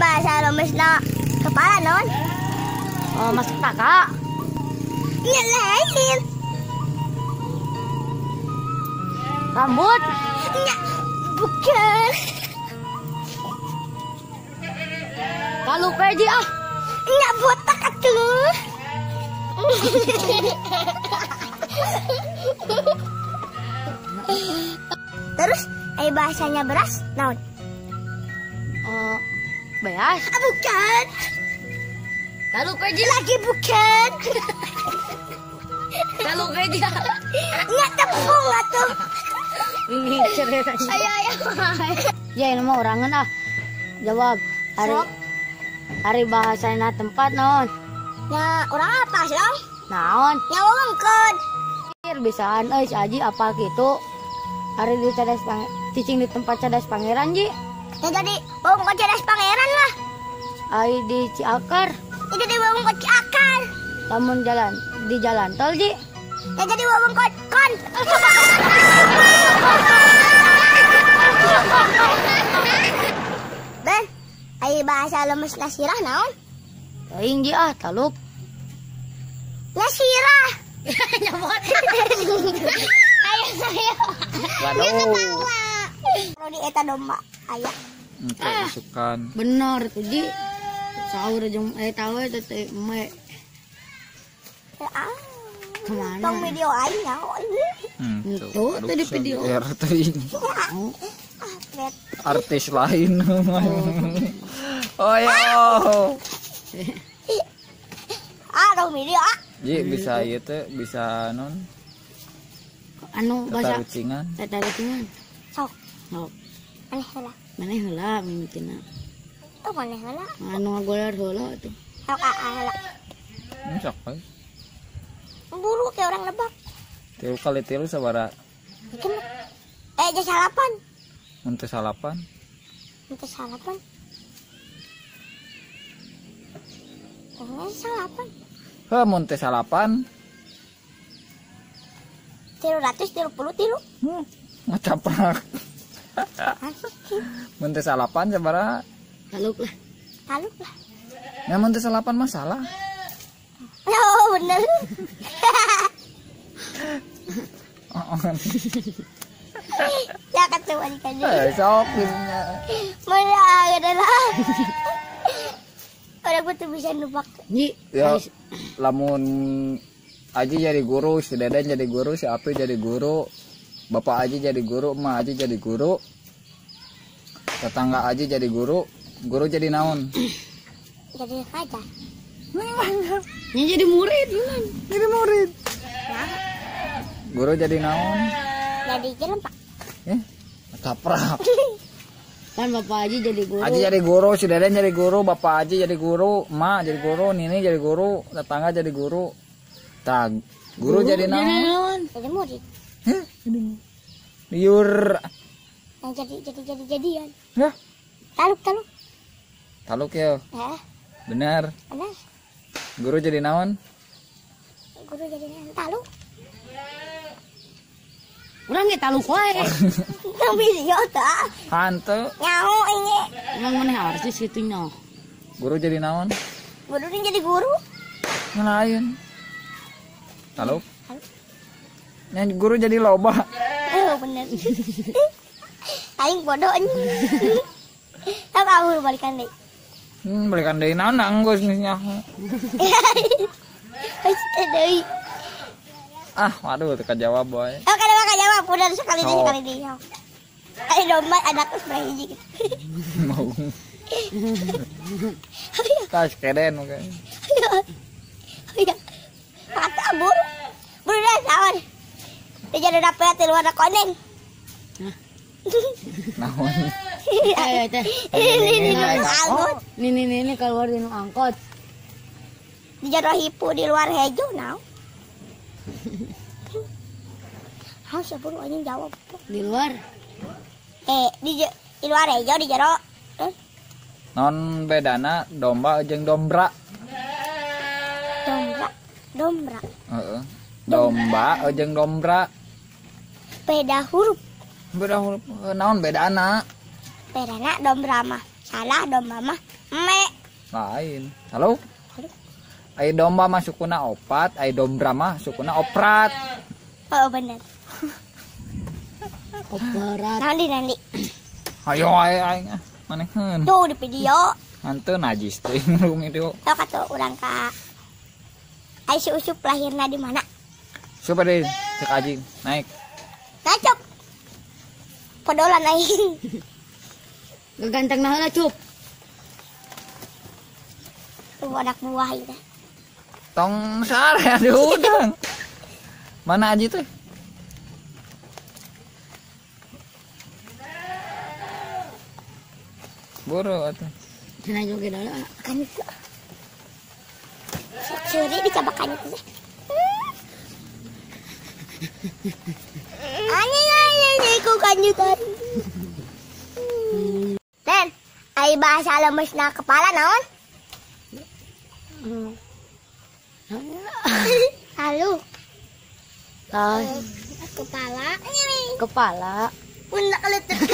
bahasa Indonesia kepala non. Oh, masuk taka. Nyalain. Rambut. Bukan. Kalau keji ah. Nggak botak atuh. Terus bahasanya beras naon? Oh, beas. Bukan. Kalau keji Lagi bukan. Kalau keji. Nggak tepung atuh. Ini ceritanya. Ayo. Ya ini mah orangan ah. Jawab. Hari bahasana tempat naon? Nah, orang apa sih dong? Naon? Nyawa mengkod. Bisaan si Aji apa gitu. Hari di cicing di tempat cadas pangeran ji. Ya jadi bawa mengkod cerdas pangeran lah. Ai di Ciakar. Ya jadi bawa mengkod Ciakar. Lamun jalan di jalan tol ji. Ya jadi bawa mengkod kon. Ben, bahasa lemes nasirah naon? Aing ji ah taluk. Nasirah. Nyamot. Ayo. Waduh. Kalau di eta domba ayah. Oke, isukan. Bener tuh ji. Sahur jam tahu teh me kemana? Tong video aing naon? Tuh tadi video. RT ini. Bet. Artis lain. Oh ya. Tong video Ji bisa ieu teh bisa non Anu bahasa tarucingan. tarucingan. Sok. Oh, Aneh heula. maneh heula mimitina. Tuh maneh heula. Anu ngagolar heula tuh. Sok heula. Sok bae. Buru kayak orang lebak. 3 kali 3 sabaraha? Jam salapan. Mun teu salapan. Untuk salapan. Salapan. Heuh mun teu salapan. 333. Ngacaprak. Mun teu salapan sabaraha? Taluk lah. Taluk lah. Ya mun teu salapan mah salah. Oh bener. Ya ketua di kaji. Sok gininya. Mana adalah. Orang betul bisa nubak. Ji, Ya lamun Aji jadi guru, si Deden jadi guru, si Api jadi guru, Bapak Aji jadi guru, Emak Aji jadi guru, tetangga Aji jadi guru, guru jadi naon? Jadi aja. nya jadi murid kan. Jadi murid. Nah, Guru jadi naon? jadi jalan pak. Caprak. Kan Bapak Haji jadi guru. Aji jadi guru, si Deden jadi guru, Bapak Aji jadi guru, Emak jadi guru, Nini jadi guru, tetangga jadi guru. Tag, guru jadi naon? Jadi murid. Liur. Yang jadian. Hah? Taluk. Taluk ya. Benar. Benar. Guru jadi naon? Guru jadi taluk. Urang ge taluk wae. Yang video tak. Hantu. Nyau ini. Emang maneh artis gitu nya. Guru jadi naon? Guru ini jadi guru. Ngelain. Taluk. Yang guru jadi loba. Oh bener. Aing bodohnya. Tak kabur balikan deh. Balikan deui naon anggus nya. Deui. Waduh teu kajawab boy. Oh kada maka jawab udah sekali So. sekali dia. Domba ada spray hiji gitu. Mau. Tas keden oke. Iya. Kata buru. Buru dah sawan. Dia jadi dapet di luar koneng. Naon? Teh. Ini angkot. Ini keluar di angkot. Di jaro hipu di luar hejo now. Harus ya buru anjing jawab. Di luar. Di luar hejo di jaro. Non bedana domba jeung dombra. Dombra. Heeh. Domba jeung dombra. Beda huruf. Beda huruf naon bedana? Bedana dombra mah Salah domba mah me. Lain. Halo? Ai domba mah sukuna opat, ai dombra mah sukuna oprat. Oh bener. Operat. Nanti. Ayo aing maneheun. Tuh di video. Hanteu najis teh ngirum video. Tahu kata orang kak. Ai si Ucup lahirna di mana? Coba deh cek aji naik. Ngacop. Podolan aing. Gaganteng nah heula cup. Tuh anak buah itu. Tong sare aduh udang. Mana aji teh? Boro atuh. Cenah juga dulu. Kan itu. Sok curi dicabakan itu. Ani ku kanjutan. Dan ai bahasa lemesna kepala naon? Halo. Lai, Kepala. kepala. Pundak leuteut.